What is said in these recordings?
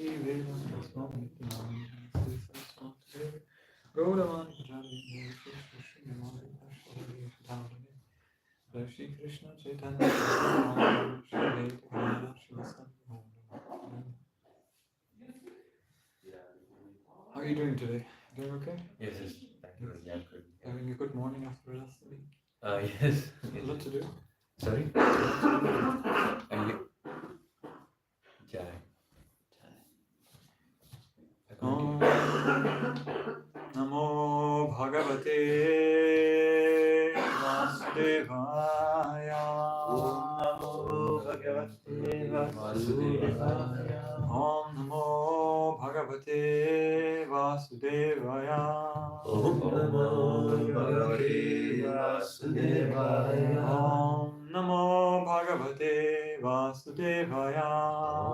Shri Krishna Chaitanya. How are you doing today? Doing okay? Yes, yes. Thank you. Yeah, good. Having a good morning after the last week? Yes. A lot to do? Sorry? Jai. Om Namo Bhagavate Vasudevaya. Namo Bhagavate Vasudevaya. Om Namo Bhagavate Vasudevaya. Om Namo Bhagavate Vasudevaya. Om Namo Bhagavate Vasudevaya.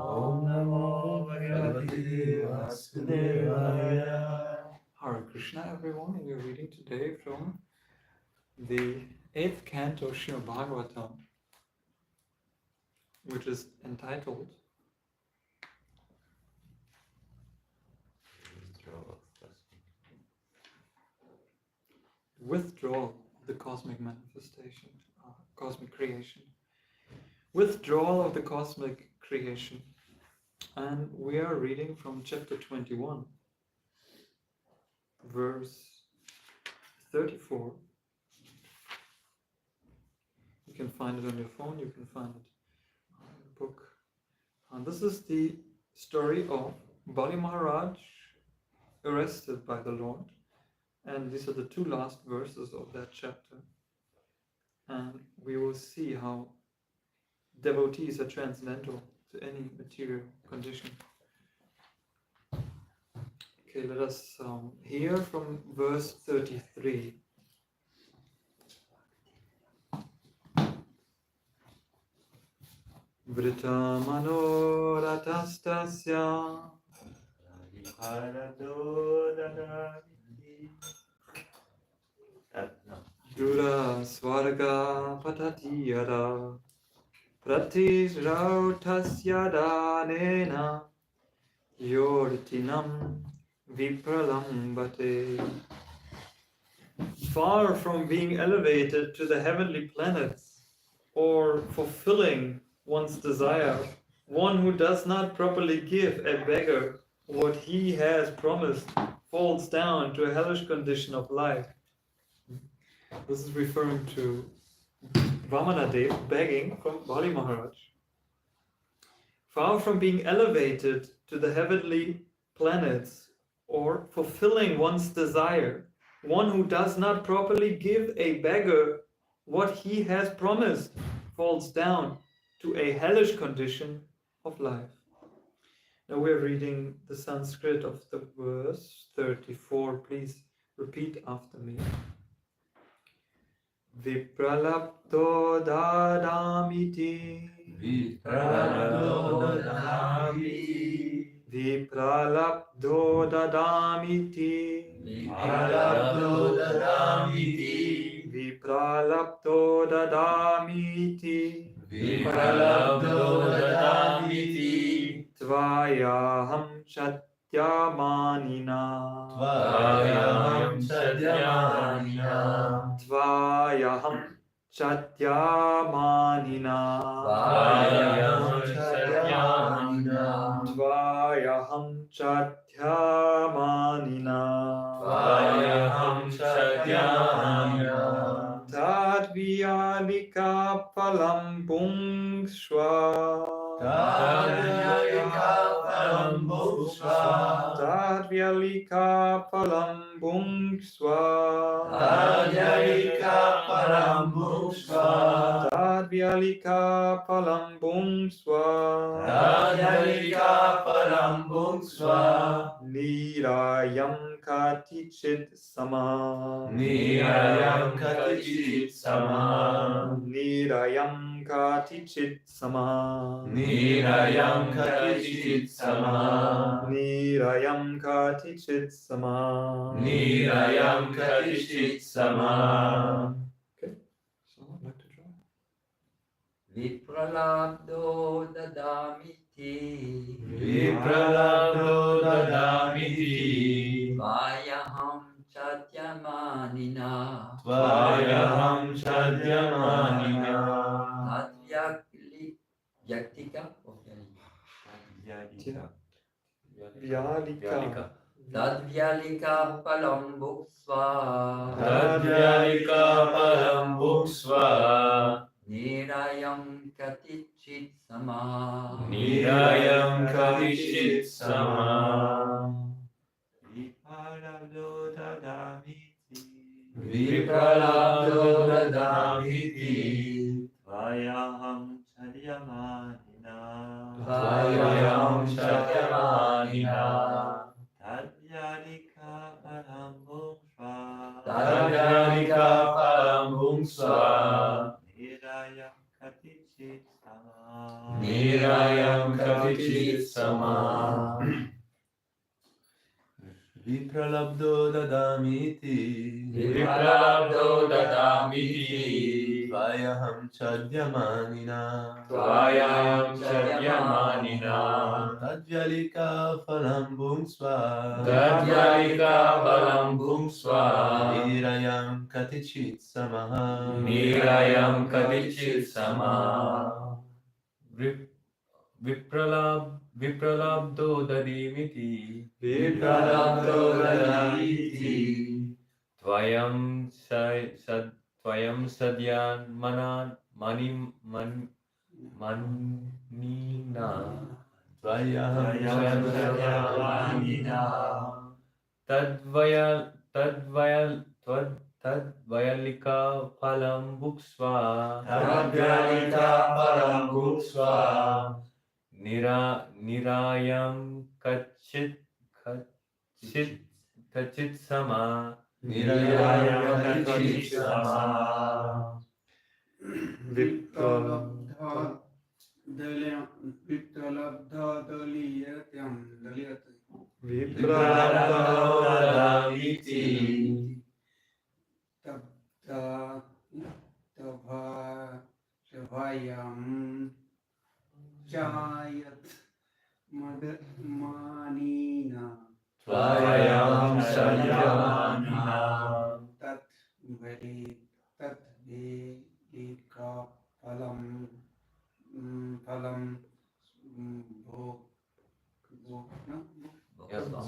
Om Namo Bhagavate Vasudevaya. Hare Krishna, everyone. We are reading today from the 8th canto of Srimad Bhagavatam, which is entitled Withdrawal of the Cosmic Manifestation, Cosmic Creation. Withdrawal of the Cosmic Creation. And we are reading from chapter 21, verse 34. You can find it on your phone, you can find it in the book. And this is the story of Bali Maharaj arrested by the Lord. And these are the two last verses of that chapter. And we will see how devotees are transcendental to any material condition. Okay, let us hear from verse 33. Vrita manoratastasya Dura swarga patati yada pratirautasya danena yortinam vipralambate. Far from being elevated to the heavenly planets or fulfilling one's desire, one who does not properly give a beggar what he has promised falls down to a hellish condition of life. This is referring to Vamanadev begging from Bali Maharaj. Far from being elevated to the heavenly planets or fulfilling one's desire, one who does not properly give a beggar what he has promised falls down to a hellish condition of life. Now we're reading the Sanskrit of the verse 34. Please repeat after me. Vipralapto dadamiti. Vipralapto dadamiti. Vipralapto dadamiti. Vipralapto dadamiti. Vipralapto dadamiti. Vipralapto dadamiti. Tvayaham Satyamanina. Tvayaham Satyamanina. Tvayaham Satyamanina. Tvayaham Satyamanina. Tvayaham Satyamanina. Tvayaham Satyamanina. Tadvyalika palam bhungsva. Tadvyalika palam bhungsva. Tadvyalika palam bhungsva. Tadvyalika palam bhungsva. Tadvyalika palam bhungsva. Tadvyalika palam bhungsva. Nirayam katichit sama. Nirayam katichit sama. Nirayam katichit sama. Nirayam katichit sama. Nirayam katichit sama. Nirayam katichit sama. Okay, someone like to try? Vipralabdo dadamiti. Vipralabdho dadamiti Vayaham Chatyamanina Tvayaham Chadyamanina Yaktika Vyalika. Tadvyalika Palam Bhuksva Tadvyalika param bhuksva Nirayam Katichit Sama Nirayam kadishit sama Vipralabdho dadamiti Vayaham Chadyamanina Tvayaham Chadyamanina Tadvyalika Param Bhuksva Tadvyalika param bhuksva Nirayam Katichit Sama Nirayam katichit sama Vipralabdho dadamiti Vipralabdho dadamiti Tvayaham Chadyamanina Tvayaham Chadyamanina Tadvyalika param bhuksva Tadvyalika param bhuksva Nirayam katichit samaha Nirayam katichit samaha Vipralabdho dadimiti Vipralabdho dadimiti Tvayam sadyan manina Tvayaham sadyamanina Tadvyalika palam bhuksva Tadvyalika palam bhuksva Nirayam kachit sama Nirayam kachit sama Vipralabdho dadamiti Vayam Chayat Manina Tvayaham sadyamanina Tat Vedika Palam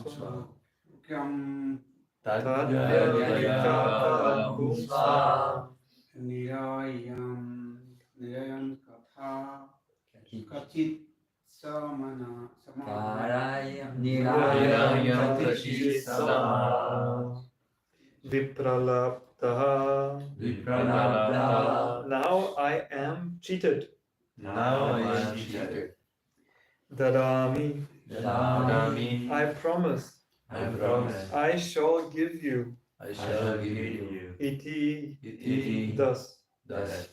Bhukyam Tadvyalika palam bhuksva Nirayam Katha Kachit Samana Nirayam kachit sama Vipralabdha. Now I am cheated. Now I am cheated Dadami. Dadami I promise. I promise I shall give you. I shall give you Iti. Thus. Thus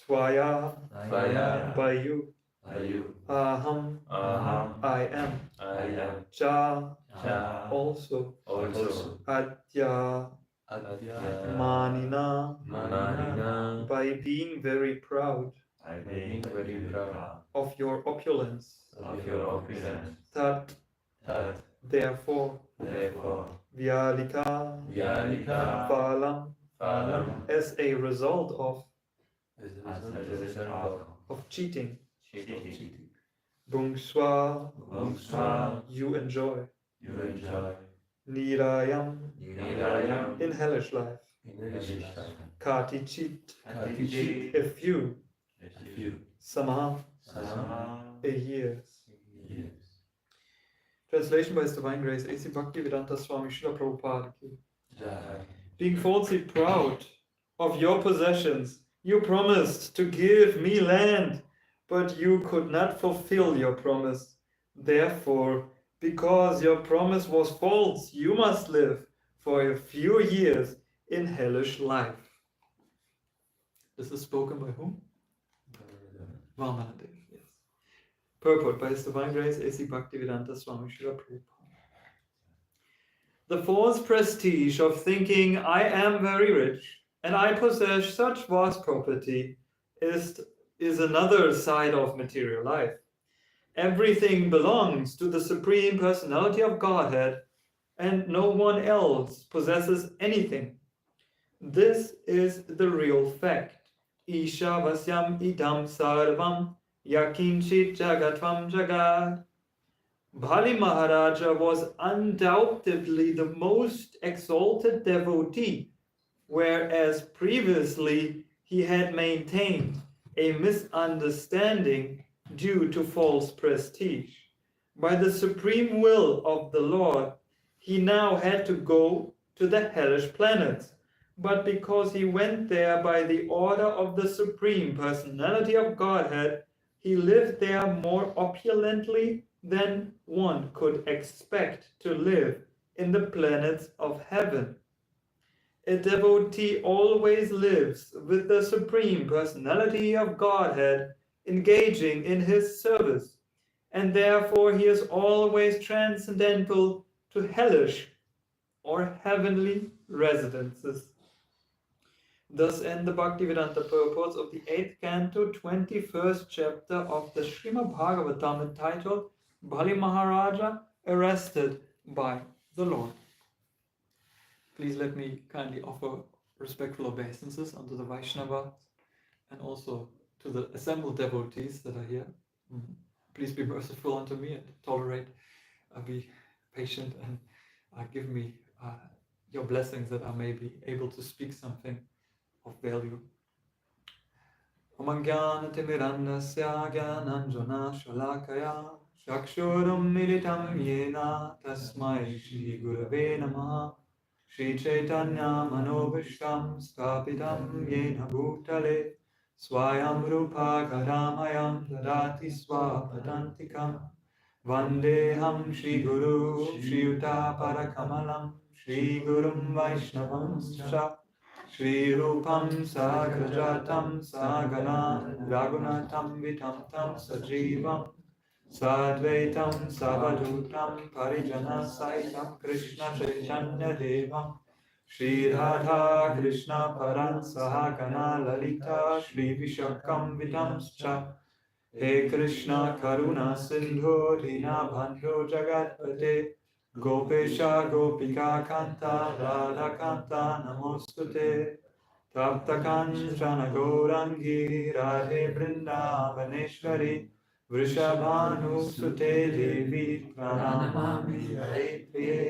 Tvaya. Tvaya By you. Ayu Aham. Aham I am. I am Cha. Cha Also. also Adya. Adya Manina. Manina By being very proud I being very proud of your opulence. of your opulence Tat. Tat Therefore. therefore Vyalika. Vyalika Phalam. Phalam As a result as a result of cheating. cheating Bhungsva. Bhungsva You enjoy. you enjoy Nirayam. Nirayam In hellish life. in this life Katichit. Katichit A few. a few Sama. Sama A years. years Translation by His Divine Grace A.C. Bhaktivedanta Swami Srila Prabhupada. Jai Being falsely proud of your possessions, you promised to give me land, but you could not fulfill your promise. Therefore, because your promise was false, you must live for a few years in hellish life. This is spoken by whom? Vamanadev, yes. Purport by His Divine Grace A.C. Bhaktivedanta Swami Srila Prabhupada. The false prestige of thinking I am very rich and I possess such vast property is another side of material life. Everything belongs to the Supreme Personality of Godhead, and no one else possesses anything. This is the real fact. Isha vasyam idam sarvam yakinchit jagatvam jagat. Bali Maharaja was undoubtedly the most exalted devotee, whereas previously he had maintained a misunderstanding due to false prestige. By the supreme will of the Lord, he now had to go to the hellish planets, but because he went there by the order of the Supreme Personality of Godhead, he lived there more opulently than one could expect to live in the planets of heaven. A devotee always lives with the Supreme Personality of Godhead engaging in his service, and therefore he is always transcendental to hellish or heavenly residences. Thus end the Bhaktivedanta purports of the 8th canto, 21st chapter of the Srimad Bhagavatam, entitled Bali Maharaja Arrested by the Lord. Please let me kindly offer respectful obeisances unto the Vaishnavas and also to the assembled devotees that are here. Please be merciful unto me and tolerate, be patient, and give me your blessings that I may be able to speak something of value. Omangyanatimirandasya gyananjana shalakaya chakshurum militam yena tasmai shri gurave namaha Shri Chaitanya manobhishtam stapitam yena bhutale swayam rupa karamayam dadati swapadantikam Vandeham Shri Guru Shri Yuta Parakamalam Shri Gurum Vaishnavam Scha Shri Rupam Sagrajatam Sagana Raghunatam Vitam Tam Sajivam Sadvaitam Savadutam Parijana Saitam Krishna Chaitanya Devam Shri Radha Krishna Paran Sahagana Lalita Shri Vishakam Vitam Scha He Krishna Karuna Sindhu Dina Bandhu Jagatpate Gopesha Gopika Kanta Radha Kanta Namostute Tapta Kanchana Gaurangi Radhe Vrindavaneshwari Vrishabhanu Sute Devi Pranamami Hare Priye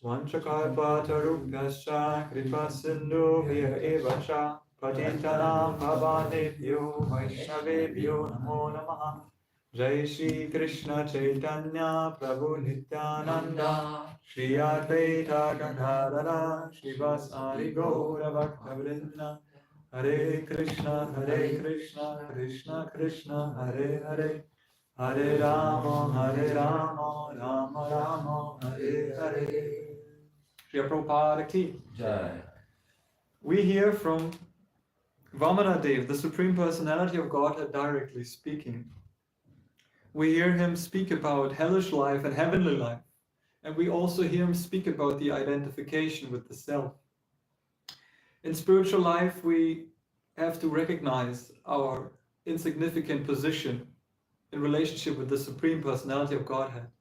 Vanchakalpatarubhyascha Kripa Sindhu Vya Evacha Patitanam Bhavanebhyo Vaishnavebhyo Namo Namaha Jai Shri Krishna Chaitanya Prabhu Nityananda Shri Advaita Gadadhara Shivasari Gaura Bhaktavrinda Hare Krishna Krishna Krishna Hare Hare Hare Rama Rama Rama Hare Hare. Shri Prabhupada Ki Jai. We hear from Vamanadev, the Supreme Personality of Godhead, directly speaking. We hear him speak about hellish life and heavenly life, and we also hear him speak about the identification with the self. In spiritual life, we have to recognize our insignificant position in relationship with the Supreme Personality of Godhead.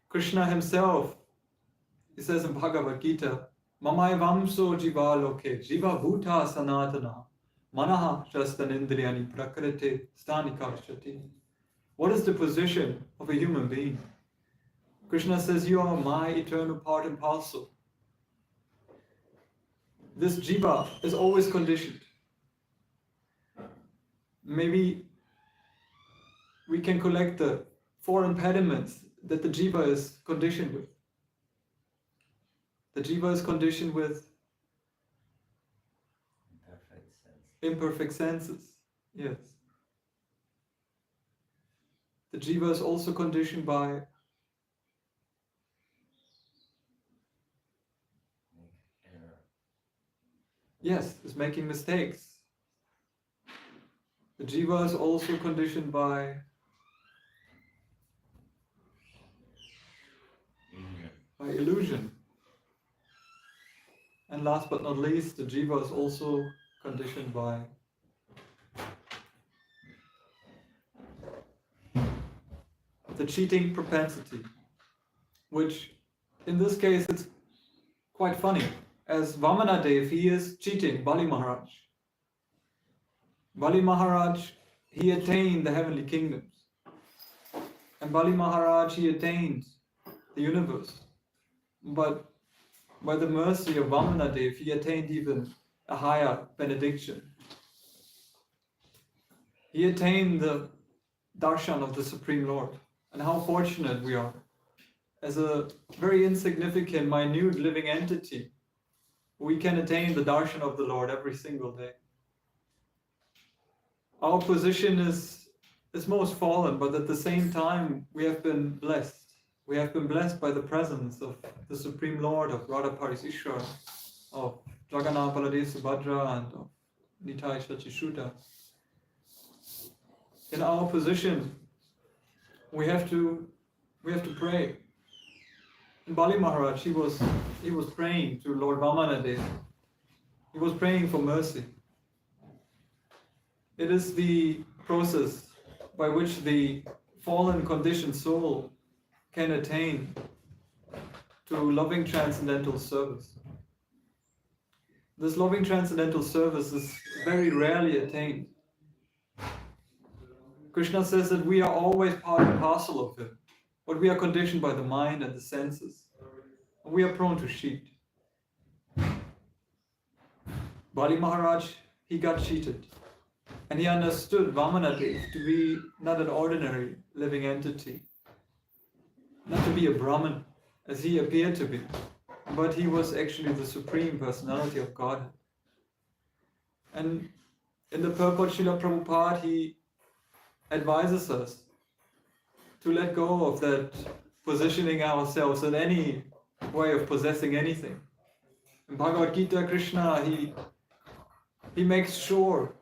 Krishna himself, he says in Bhagavad Gita, Mamai vamso jiva loke, jiva bhuta sanatana, manaha shastanindriyani prakriti stanikashati. What is the position of a human being? Krishna says, you are my eternal part and parcel. This jiva is always conditioned. Maybe we can collect the 4 impediments that the jiva is conditioned with. The jiva is conditioned with imperfect senses. Yes. The jiva is also conditioned by is making mistakes. The jiva is also conditioned by illusion. And last but not least, the jiva is also conditioned by the cheating propensity, which in this case it's quite funny. As Vamanadev, he is cheating Bali Maharaj. Bali Maharaj, he attained the heavenly kingdoms. And Bali Maharaj, he attained the universe. But by the mercy of Vamanadev, he attained even a higher benediction. He attained the darshan of the Supreme Lord. And how fortunate we are. As a very insignificant, minute living entity, we can attain the darshan of the Lord every single day. Our position is most fallen, but at the same time, we have been blessed. We have been blessed by the presence of the Supreme Lord, of Radha Parisisvara, of Jagannath Baladev Subhadra, and of Nitai Shachishuta. In our position, we have to pray. And Bali Maharaj, he was praying to Lord Vamanadev. He was praying for mercy. It is the process by which the fallen conditioned soul can attain to loving transcendental service. This loving transcendental service is very rarely attained. Krishna says that we are always part and parcel of Him, but we are conditioned by the mind and the senses. And we are prone to cheat. Bali Maharaj, he got cheated. And he understood Vamanadev to be not an ordinary living entity, not to be a Brahman, as he appeared to be, but he was actually the Supreme Personality of Godhead. And in the purport, Srila Prabhupada, he advises us to let go of that positioning ourselves in any way of possessing anything. In Bhagavad Gita, Krishna, he makes sure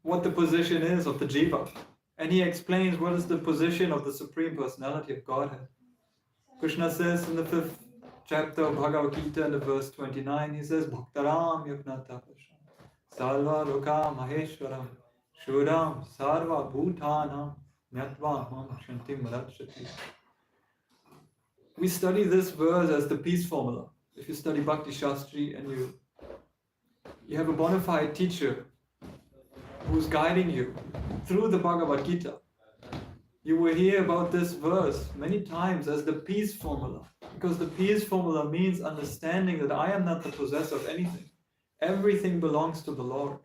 what the position is of the jiva. And he explains what is the position of the Supreme Personality of Godhead. Krishna says in the 5th chapter of Bhagavad Gita, in the verse 29, he says, Bhaktaram Yuknata Sarva Loka Maheshwaram Shuram Sarva Bhutanam Nyatva Mam Shantim Rachati. We study this verse as the peace formula. If you study Bhakti Shastri and you have a bona fide teacher who's guiding you through the Bhagavad Gita, you will hear about this verse many times as the peace formula, because the peace formula means understanding that I am not the possessor of anything. Everything belongs to the Lord.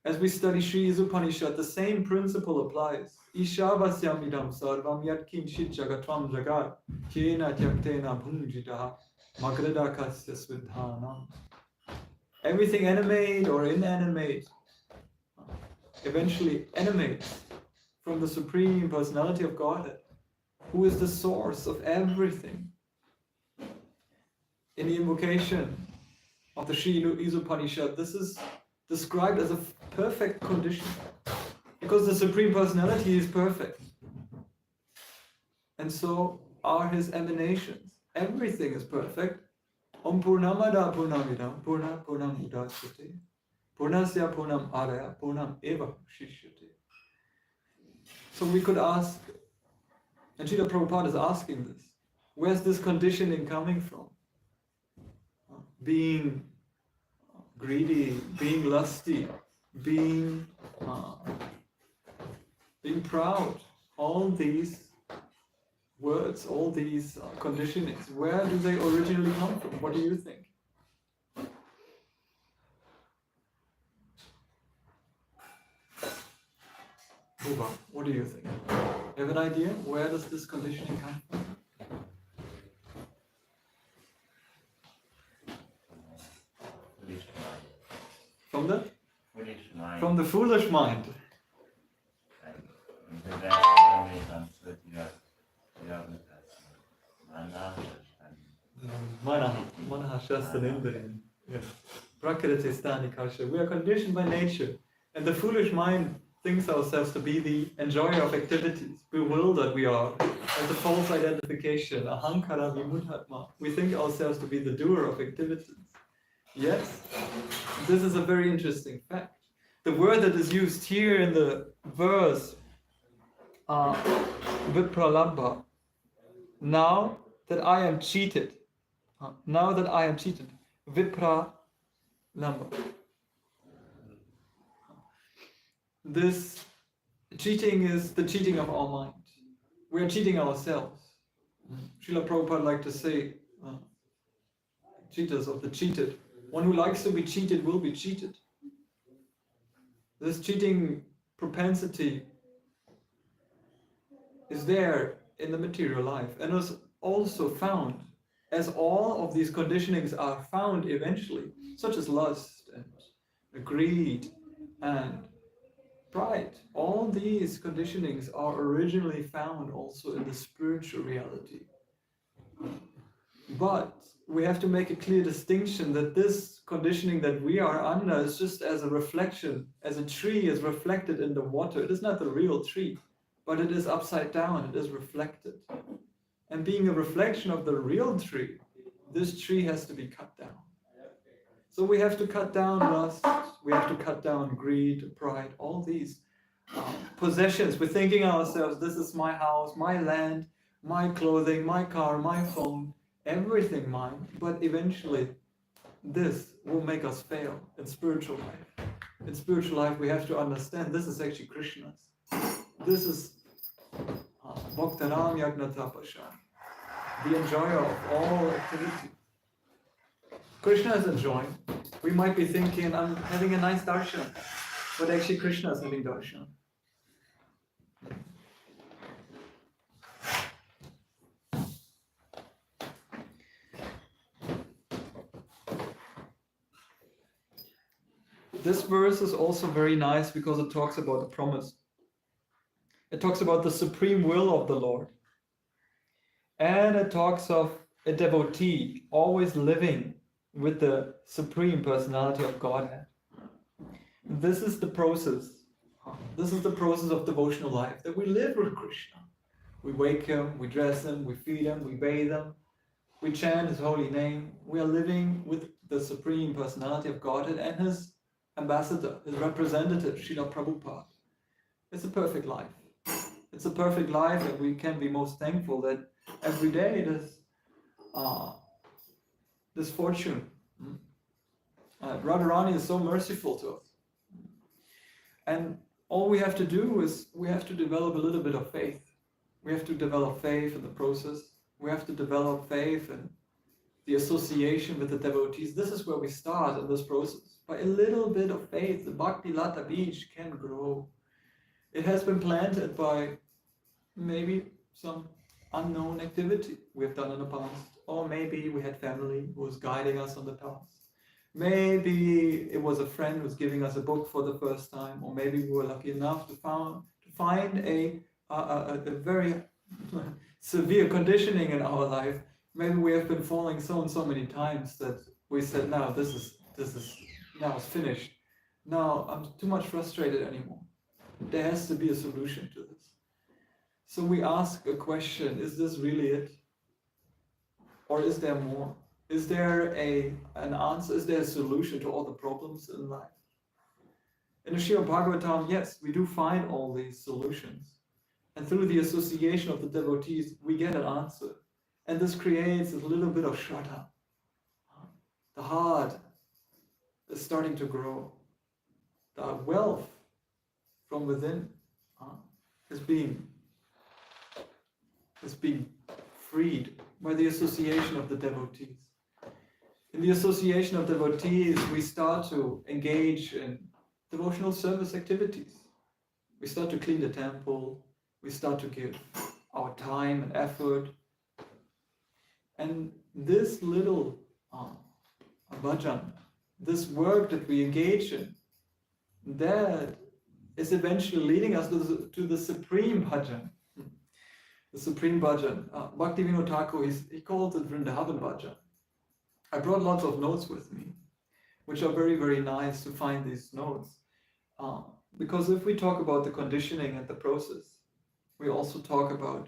As we study Sri Upanishad, the same principle applies. Ishavasyam idam sarvam yat kinchit jagatvam jagat kena tyaktena bhunjitaha magradakasya svidhanam. Everything animate or inanimate eventually emanates from the Supreme Personality of Godhead, who is the source of everything. In the invocation of the Sri Upanishad, this is described as a perfect condition, because the Supreme Personality is perfect. And so are His emanations. Everything is perfect. Om Purnamada Purnamidam Purna Purnam Udachyate Purnasya Purnam Araya Purnam Eva Shishyate. So we could ask, and Srila Prabhupada is asking this, where's this conditioning coming from? Being greedy, being lusty, being proud, all these words, all these conditionings, where do they originally come from? What do you think? Uba, what do you think? You have an idea? Where does this conditioning come from? From the? Foolish mind. From the foolish mind. And then we transfer Mana Shastanindri. Yes. Prakriti Stani Karsha. We are conditioned by nature. And the foolish mind thinks ourselves to be the enjoyer of activities. Bewildered we are. As a false identification. Ahankara vimuthatma. We think ourselves to be the doer of activities. Yes, this is a very interesting fact. The word that is used here in the verse, vipralambha. Now that I am cheated, vipralambha. This cheating is the cheating of our mind. We are cheating ourselves. Srila Prabhupada liked to say, cheaters of the cheated. One who likes to be cheated will be cheated. This cheating propensity is there in the material life and is also found, as all of these conditionings are found eventually, such as lust and greed and pride. All these conditionings are originally found also in the spiritual reality. But we have to make a clear distinction that this conditioning that we are under is just as a reflection, as a tree is reflected in the water. It is not the real tree, but it is upside down, it is reflected. And being a reflection of the real tree, this tree has to be cut down. So we have to cut down lust, we have to cut down greed, pride, all these possessions. We're thinking ourselves, this is my house, my land, my clothing, my car, my phone, everything mine. But eventually, this will make us fail in spiritual life. In spiritual life, we have to understand this is actually Krishna's. This is Bhaktanam Yagnatapasha, the enjoyer of all activity. Krishna is enjoying. We might be thinking, I'm having a nice darshan, but actually Krishna is having darshan. This verse is also very nice because it talks about the promise. It talks about the supreme will of the Lord. And it talks of a devotee always living with the supreme personality of Godhead. This is the process. This is the process of devotional life, that we live with Krishna. We wake him, we dress him, we feed him, we bathe him, we chant his holy name. We are living with the supreme personality of Godhead and his ambassador, his representative, Srila Prabhupada. It's a perfect life. It's a perfect life, and we can be most thankful that every day this fortune. Radharani is so merciful to us. And all we have to do is we have to develop a little bit of faith. We have to develop faith in the process. We have to develop faith in the association with the devotees. This is where we start in this process. By a little bit of faith, the Bhakti Lata Beach can grow. It has been planted by maybe some unknown activity we have done in the past. Or maybe we had family who was guiding us on the path. Maybe it was a friend who was giving us a book for the first time. Or maybe we were lucky enough to find a very severe conditioning in our life. Maybe we have been falling so and so many times that we said, now this is now it's finished. Now I'm too much frustrated anymore. There has to be a solution to this. So we ask a question, is this really it? Or is there more? Is there an answer? Is there a solution to all the problems in life? In the Srimad Bhagavatam, yes, we do find all these solutions. And through the association of the devotees, we get an answer. And this creates a little bit of shraddha. The heart is starting to grow. The wealth from within is being freed by the association of the devotees. In the association of devotees, we start to engage in devotional service activities. We start to clean the temple. We start to give our time and effort. And this little bhajan, this work that we engage in, that is eventually leading us to the supreme bhajan. The supreme bhajan. Bhakti Thakur, he called it Vrindavan bhajan. I brought lots of notes with me, which are very, very nice to find these notes. Because if we talk about the conditioning and the process, we also talk about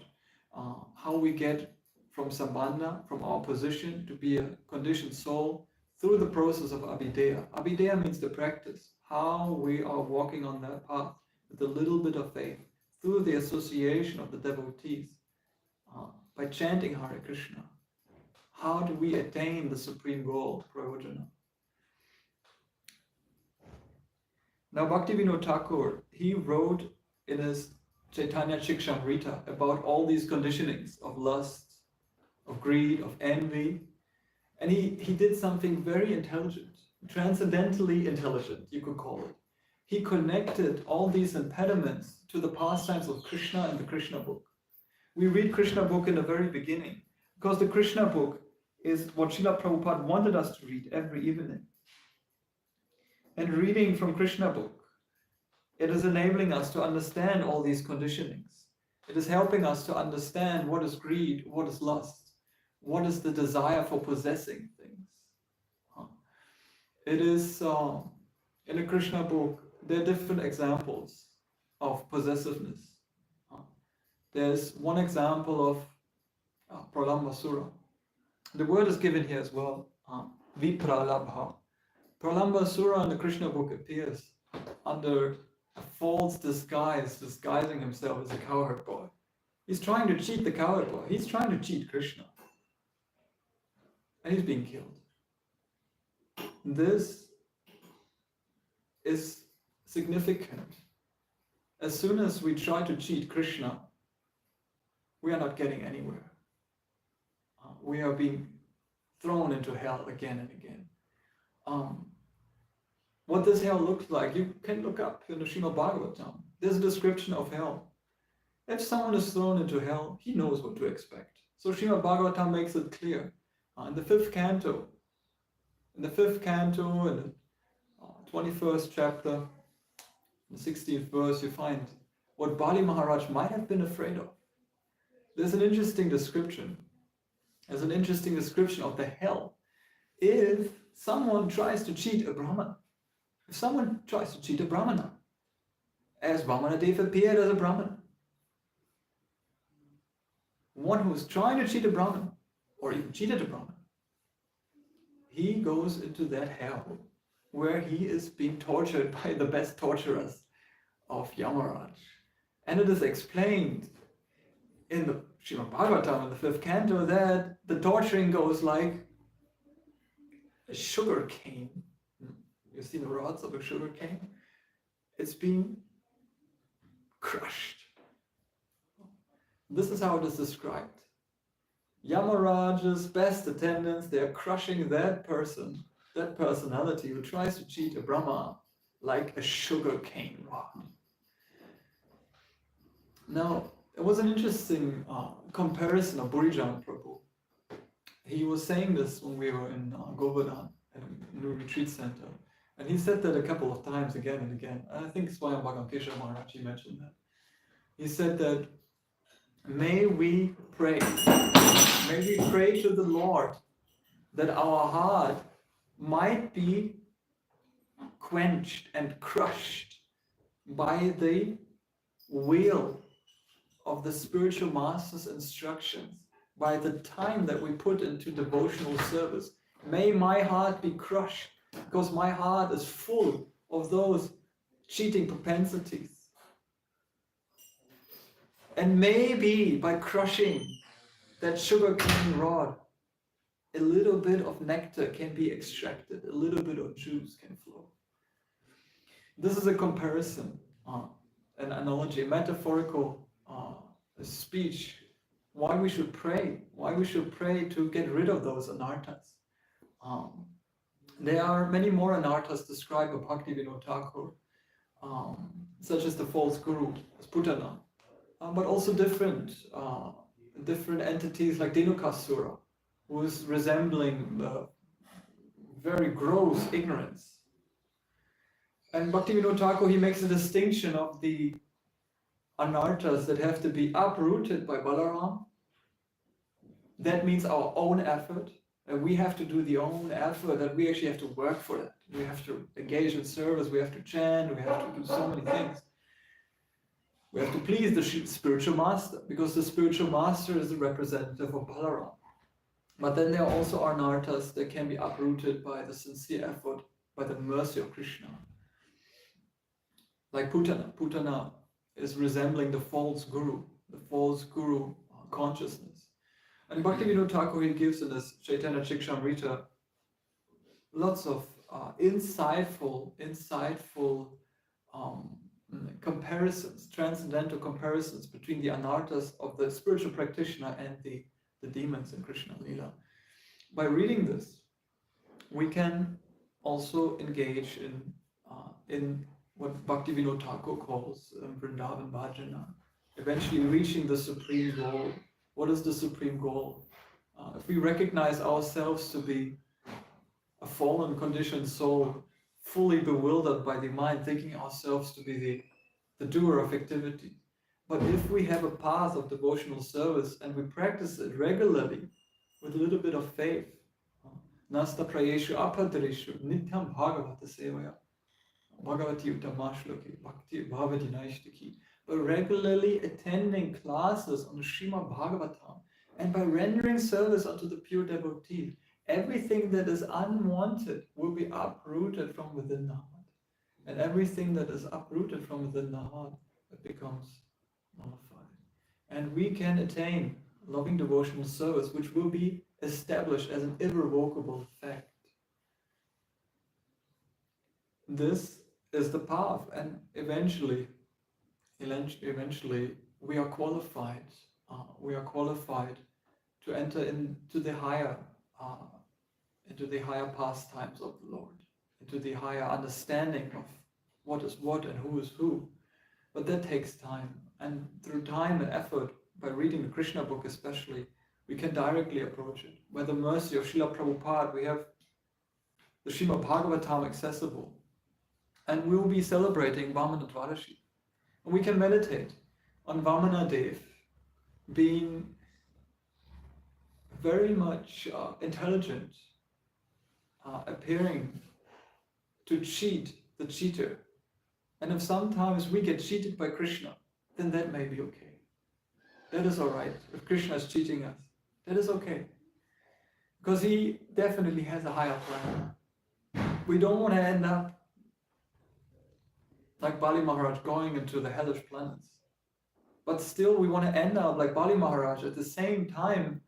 how we get from sambandha, from our position, to be a conditioned soul through the process of abhideya. Abhideya means the practice, how we are walking on that path with a little bit of faith through the association of the devotees, by chanting Hare Krishna. How do we attain the supreme goal, Prayojana? Now, Bhaktivinoda Thakur, he wrote in his Chaitanya Shikshamrita about all these conditionings of lust, of greed, of envy, and he did something very intelligent, transcendentally intelligent, you could call it. He connected all these impediments to the pastimes of Krishna and the Krishna book. We read Krishna book in the very beginning, because the Krishna book is what Srila Prabhupada wanted us to read every evening. And reading from Krishna book, it is enabling us to understand all these conditionings. It is helping us to understand what is greed, what is lust, what is the desire for possessing things. It is, in the Krishna book, there are different examples of possessiveness. There's one example of pralambasura. The word is given here as well, vipralabha. Pralambasura in the Krishna book appears under a false disguise, disguising himself as a cowherd boy. He's trying to cheat the cowherd boy. He's trying to cheat Krishna. And he's being killed. This is significant. As soon as we try to cheat Krishna, we are not getting anywhere. We are being thrown into hell again and again. What this hell looks like, you can look up in the Srimad Bhagavatam. There's a description of hell. If someone is thrown into hell, he knows what to expect. So Srimad Bhagavatam makes it clear. In the 5th canto, in the 21st chapter, the 60th verse, you find what Bali Maharaj might have been afraid of. There's an interesting description. There's an interesting description of the hell. If someone tries to cheat a Brahman, if someone tries to cheat a Brahmana, as Vamanadev appeared as a Brahmana, one who's trying to cheat a Brahman, or even cheated a Brahman, he goes into that hell where he is being tortured by the best torturers of Yamaraj. And it is explained in the Srimad Bhagavatam in the 5th canto that the torturing goes like a sugar cane. You see the rods of a sugar cane? It's being crushed. This is how it is described. Yamaraj's best attendants, they are crushing that person, that personality who tries to cheat a Brahma like a sugar cane rod. Now, it was an interesting comparison of Burijan Prabhu. He was saying this when we were in Govardhan, in a retreat center. And he said that a couple of times again and again. And I think Swayam Bhagavan Keshav Maharaj mentioned that. He said that, may we pray to the Lord that our heart might be quenched and crushed by the will of the spiritual master's instructions, by the time that we put into devotional service. May my heart be crushed, because my heart is full of those cheating propensities. And maybe by crushing that sugar cane rod, a little bit of nectar can be extracted, a little bit of juice can flow. This is a comparison, an analogy, a metaphorical speech, why we should pray to get rid of those anarthas. There are many more anarthas described by Bhaktivinoda Thakur, such as the false guru, as Putana, but also different entities like Dhenukasura, who is resembling the very gross ignorance. And Bhaktivinoda Thakur, he makes a distinction of the anarthas that have to be uprooted by Balaram. That means our own effort, and we have to do the own effort, that we actually have to work for that. We have to engage in service, we have to chant, we have to do so many things. We have to please the spiritual master, because the spiritual master is the representative of Balaram. But then there are also anarthas that can be uprooted by the sincere effort, by the mercy of Krishna. Like Putana. Putana is resembling the false guru consciousness. And Bhaktivinoda Thakur, he gives in his Chaitanya Chikṣamrita lots of insightful comparisons, transcendental comparisons between the anarthas of the spiritual practitioner and the demons in Krishna Lila. By reading this, we can also engage in what Bhaktivinoda Thakur calls Vrindavan Bhajana, eventually reaching the supreme goal. What is the supreme goal? If we recognize ourselves to be a fallen, conditioned soul, fully bewildered by the mind, thinking ourselves to be the doer of activity. But if we have a path of devotional service and we practice it regularly with a little bit of faith, Nasta prayeshu apadreshu nityam bhagavata sevaya bhagavati uttamashloki bhakti bhavati naishtaki. By regularly attending classes on the Srimad Bhagavatam and by rendering service unto the pure devotee, everything that is unwanted will be uprooted from within the heart. And everything that is uprooted from within the heart, it becomes nullified. And we can attain loving devotional service, which will be established as an irrevocable fact. This is the path, and eventually we are qualified. To enter into the higher pastimes of the Lord, into the higher understanding of what is what and who is who. But that takes time, and through time and effort, by reading the Krishna book especially, we can directly approach it. By the mercy of Srila Prabhupada, we have the Srimad Bhagavatam accessible, and we'll be celebrating Vamana Dvadashi. And we can meditate on Vamana Dev being very much intelligent, appearing to cheat the cheater. And if sometimes we get cheated by Krishna, then that may be okay. That is all right. If Krishna is cheating us, that is okay. Because he definitely has a higher plan. We don't want to end up like Bali Maharaj going into the hellish planets. But still we want to end up like Bali Maharaj at the same time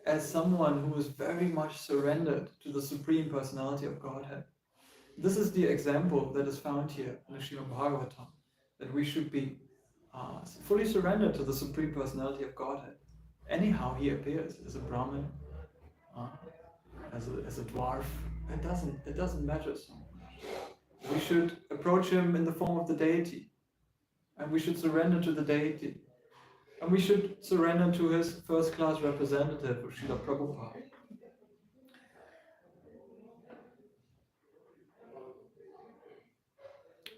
as someone who is very much surrendered to the Supreme Personality of Godhead. This is the example that is found here in the Srimad Bhagavatam, that we should be fully surrendered to the Supreme Personality of Godhead. Anyhow he appears as a Brahmin, as a dwarf, it doesn't matter so much. We should approach him in the form of the deity, and we should surrender to the deity, and we should surrender to his first-class representative, Srila Prabhupada.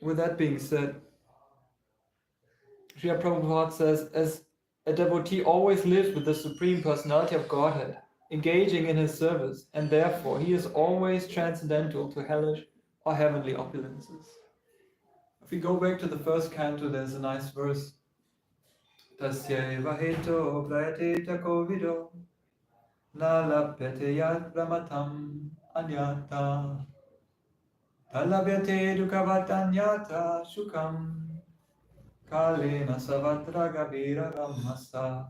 With that being said, Srila Prabhupada says, as a devotee always lives with the Supreme Personality of Godhead, engaging in his service, and therefore he is always transcendental to hellish or heavenly opulences. If we go back to the first canto, there's a nice verse. Tasyeva heto prayate takovido nalapyate yad brahmatam anyata talabhyate dukavatanyata shukam kalena savatra gabira ramasa.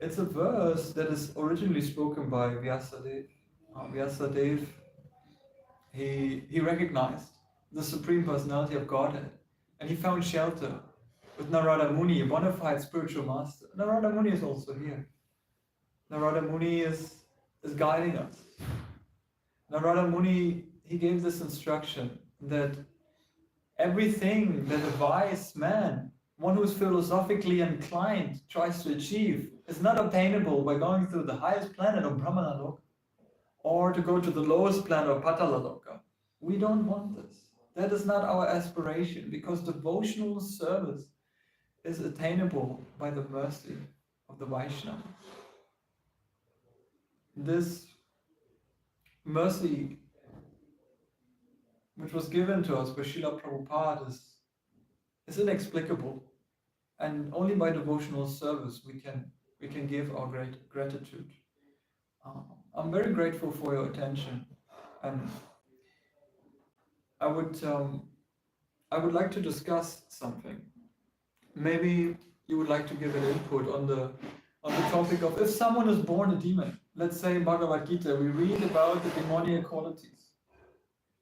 It's a verse that is originally spoken by Vyasadeva. Vyasadeva, he recognized the Supreme Personality of Godhead, and he found shelter with Narada Muni, a bona fide spiritual master. Narada Muni is also here. Narada Muni is guiding us. Narada Muni, he gave this instruction that everything that a wise man, one who is philosophically inclined, tries to achieve is not obtainable by going through the highest planet of Brahmanaloka or to go to the lowest planet of Patalaloka. We don't want this. That is not our aspiration, because devotional service is attainable by the mercy of the Vaishnav. This mercy, which was given to us by Srila Prabhupada, is inexplicable, and only by devotional service we can give our great gratitude. I'm very grateful for your attention, and I I would like to discuss something. Maybe you would like to give an input on the topic of if someone is born a demon. Let's say in Bhagavad Gita we read about the demonic qualities.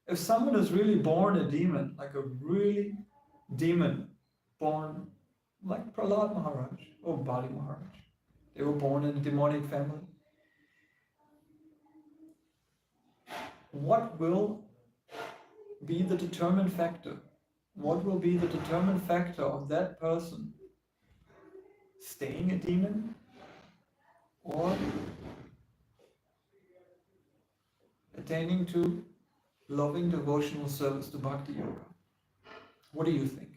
If someone is really born a demon, like a really demon, born like Prahlad Maharaj or Bali Maharaj, they were born in a demonic family. What will be the determined factor? What will be the determined factor of that person staying a demon or attaining to loving devotional service to Bhakti Yoga? What do you think?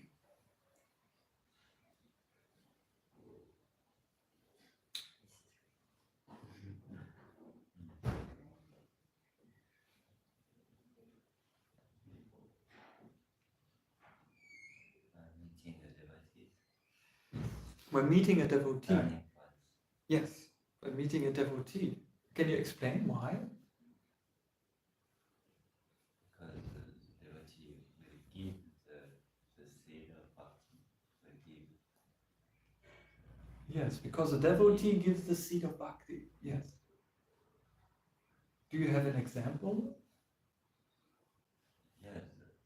Meeting the devotees. By meeting a devotee. Turning points. Yes, by meeting a devotee. Can you explain why? Because the devotee will give the seed of bhakti. Will give. Yes, because a devotee gives the seed of bhakti. Yes. Do you have an example? Yes,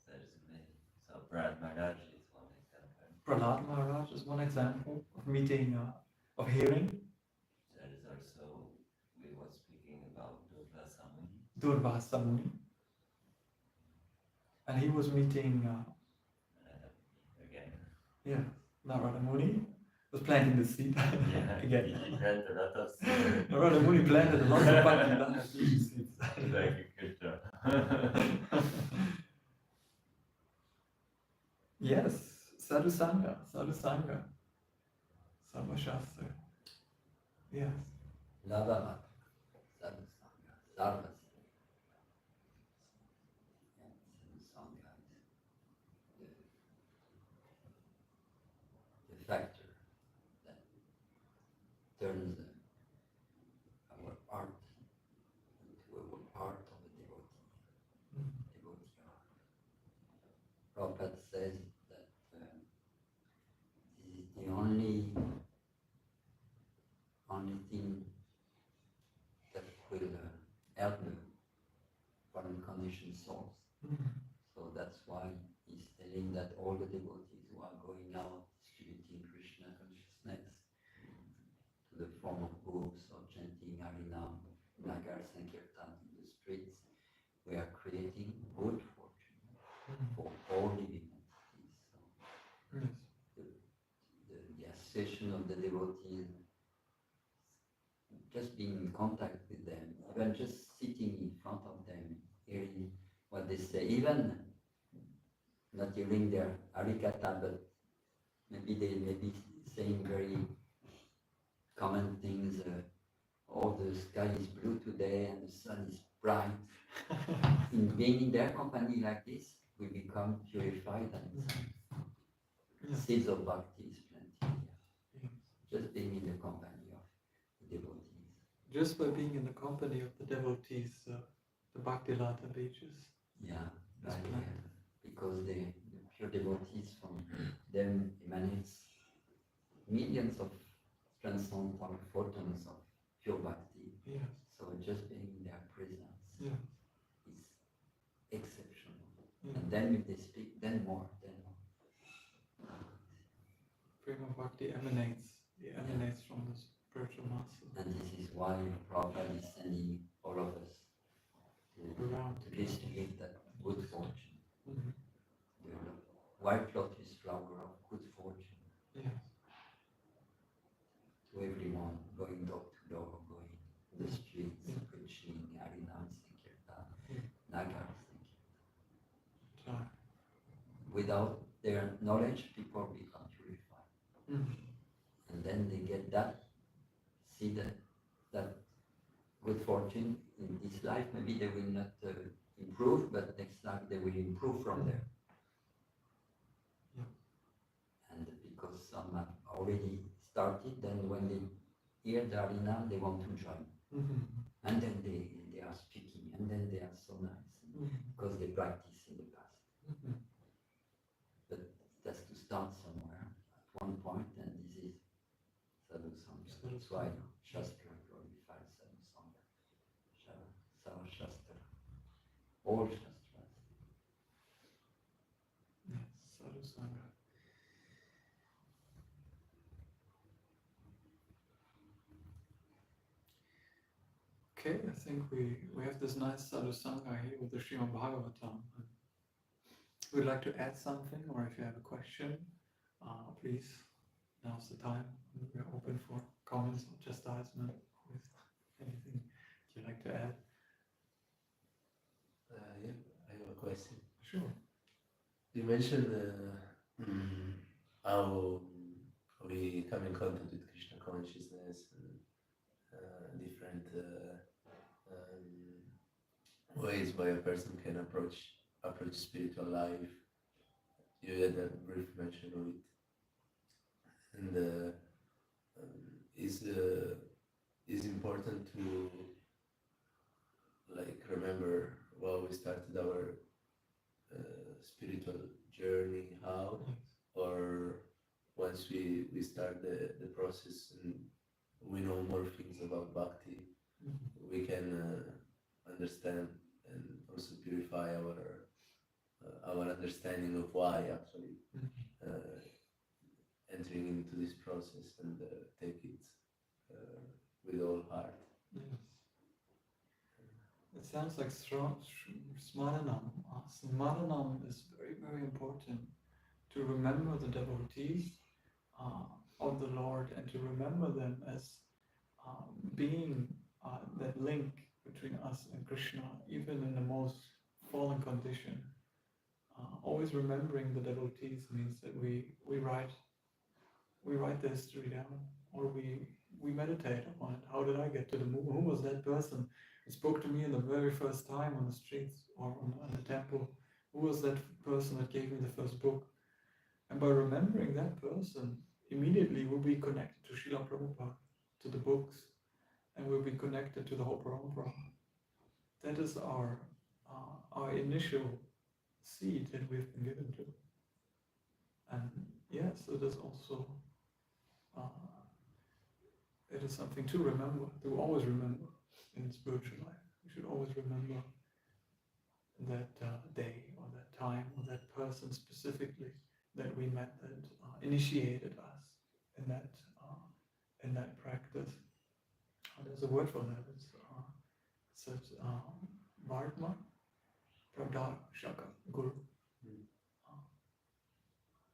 there's many. So Brad Maharaj is one example. Prahlad Maharaj is one example of meeting, of hearing. There is also, we were speaking about Durvasa Muni. Durvasa Muni. And he was meeting, Again. yeah, Narada Muni was planting the seed. Yeah, Again. he had a lot of seeds. Narada Muni planted a lot of Bhakti seeds. Like a Kirtan. Yes, sadhusanga, sadhusanga, sarvashastra. Yes. Lavamata, sadhusanga, sarvasya. Sadhusanga is the factor that turns our art into a part of a devotee. Devotee art. Prabhupada says that this is the only thing that will help the foreign conditioned souls. So that's why he's telling that all the devotees who are going out distributing Krishna consciousness to the form of books or chanting Harinam, Nagar Sankirtan in the streets, we are creating good fortune for all living entities. So Yes. the association of the devotees, just being in contact with them, even just sitting in front of them, hearing what they say, even not hearing their arikata, but maybe they may be saying very common things. Oh, the sky is blue today and the sun is bright. In being in their company like this, we become purified and Yes. seeds of bhakti is plenty. Yes. Just being in the company of the devotees. Just by being in the company of the devotees, the Bhakti Lata reaches. Yeah, That's right, plenty. yeah. Because the pure devotees from them emanates millions of transcendental photons of pure bhakti. Yes. So just being in their presence Yeah. is exceptional. Yeah. And then if they speak, then more. Prema Bhakti emanates. It emanates from the spiritual master. And this is why Prabhupada is sending all of us Around. to distribute that good fortune. Mhm. The white lotus flower of good fortune Yes. to everyone, going door to door, going in the streets, Yeah. preaching Harinam Sankirtan, Yeah. Nagar Sankirtan. So, Without their knowledge, people become purified. mhm. And then they get that, see that good fortune in this life. Maybe they will not improve, but next life they will improve from there. Yeah. And because some have already started, then when they hear the Harinam, they want to join. Mhm. And then they are speaking, and then they are so nice, Mhm. because they practice in the past. Mhm. That's why Shastra glorifies Sadhusanga. Sarva Shastra. All Shastras. Yes, Sadhusanga. Okay, I think we have this nice Sadhusanga here with the Srimad Bhagavatam. Would you like to add something, or if you have a question, please, now's the time. We're open for comments or chastisement with anything you'd like to add. Yeah, I have a question. Sure. You mentioned how we come in contact with Krishna consciousness and different ways why a person can approach spiritual life. You had a brief mention of it, and is important to like remember why we started our spiritual journey, how, or once we start the process and we know more things about bhakti, we can understand and also purify our understanding of why actually entering into this process and take it with all heart. Yes. It sounds like Smaranam. Smaranam is very, very important to remember the devotees of the Lord and to remember them as being that link between us and Krishna, even in the most fallen condition. Always remembering the devotees means that we write the history down, or we meditate on it. How did I get to the moon? Who was that person who spoke to me in the very first time on the streets or on the temple? Who was that person that gave me the first book? And by remembering that person, immediately we'll be connected to Srila Prabhupada, to the books, and we'll be connected to the whole parampara. That is our initial seed that we've been given to. And yes, it is also it is something to remember, to always remember in spiritual life. We should always remember that day or that time or that person specifically that we met that initiated us in that practice. There's a word for that. It's Mahatmya Pradharshaka Guru,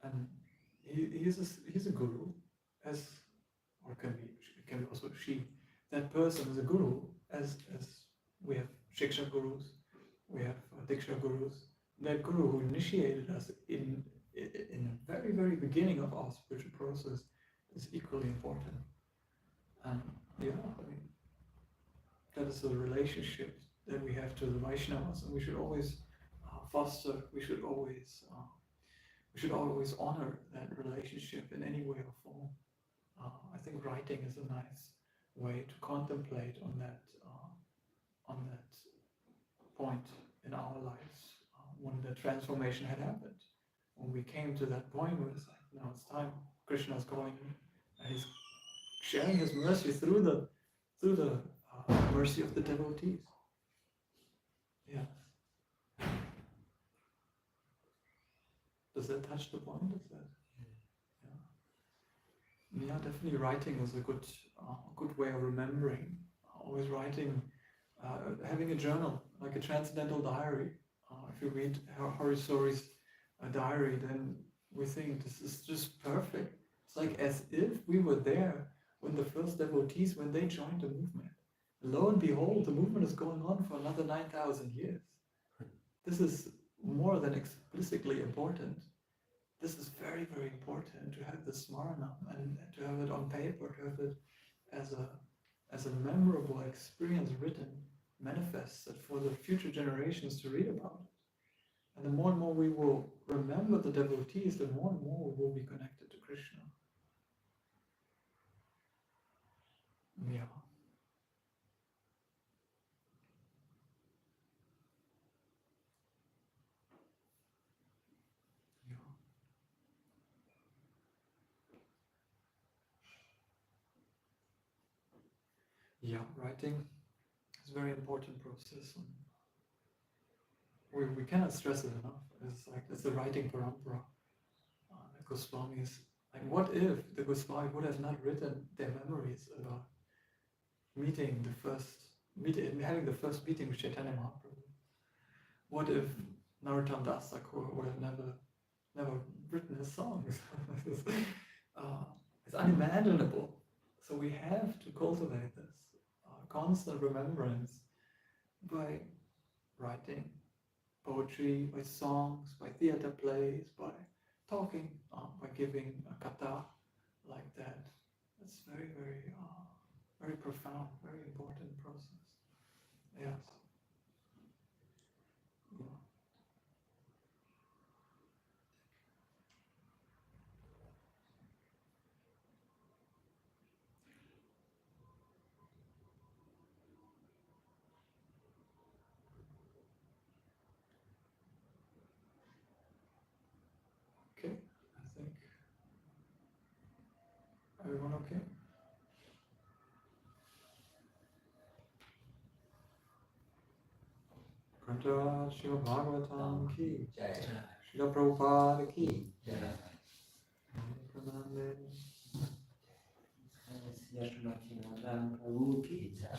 and he's a guru, as or it can be also she. That person is a guru, as we have Shiksha gurus, we have Diksha gurus. That guru who initiated us in the very, very beginning of our spiritual process is equally important. And yeah, I mean, that is the relationship that we have to the Vaishnavas, and we should always foster. We should always honor that relationship in any way or form. I think writing is a nice way to contemplate on that point in our lives when the transformation had happened. When we came to that point where it's like, now it's time. Krishna is going and he's sharing his mercy through the mercy of the devotees. Yes. Does that touch the point? Is that? Yeah, definitely writing is a good way of remembering. Always writing, having a journal, like a transcendental diary. If you read Hari Sori's diary, then we think this is just perfect. It's like as if we were there when the first devotees, when they joined the movement. Lo and behold, the movement is going on for another 9,000 years. This is more than explicitly important. This is very, very important to have this smarana and to have it on paper, to have it as a memorable experience written, manifested for the future generations to read about it. And the more and more we will remember the devotees, the more and more we will be connected to Krishna. Yeah. Yeah, writing is a very important process. And we cannot stress it enough. It's the writing parampara. The Goswamis, like, what if the Goswami would have not written their memories about having the first meeting with Chaitanya Mahaprabhu? What if Narottam Das Thakur would have never written his songs? It's unimaginable. So we have to cultivate this constant remembrance by writing poetry, by songs, by theater plays, by talking, by giving a kata like that. It's very, very, very profound, very important process. Yes. Yeah. Okay, I think everyone okay? Granta Shiva Bhagavatam ki, Jai. Srila Prabhupada ki, Jai. Pranamde. Yasomati Nandana Prabhu ki jai.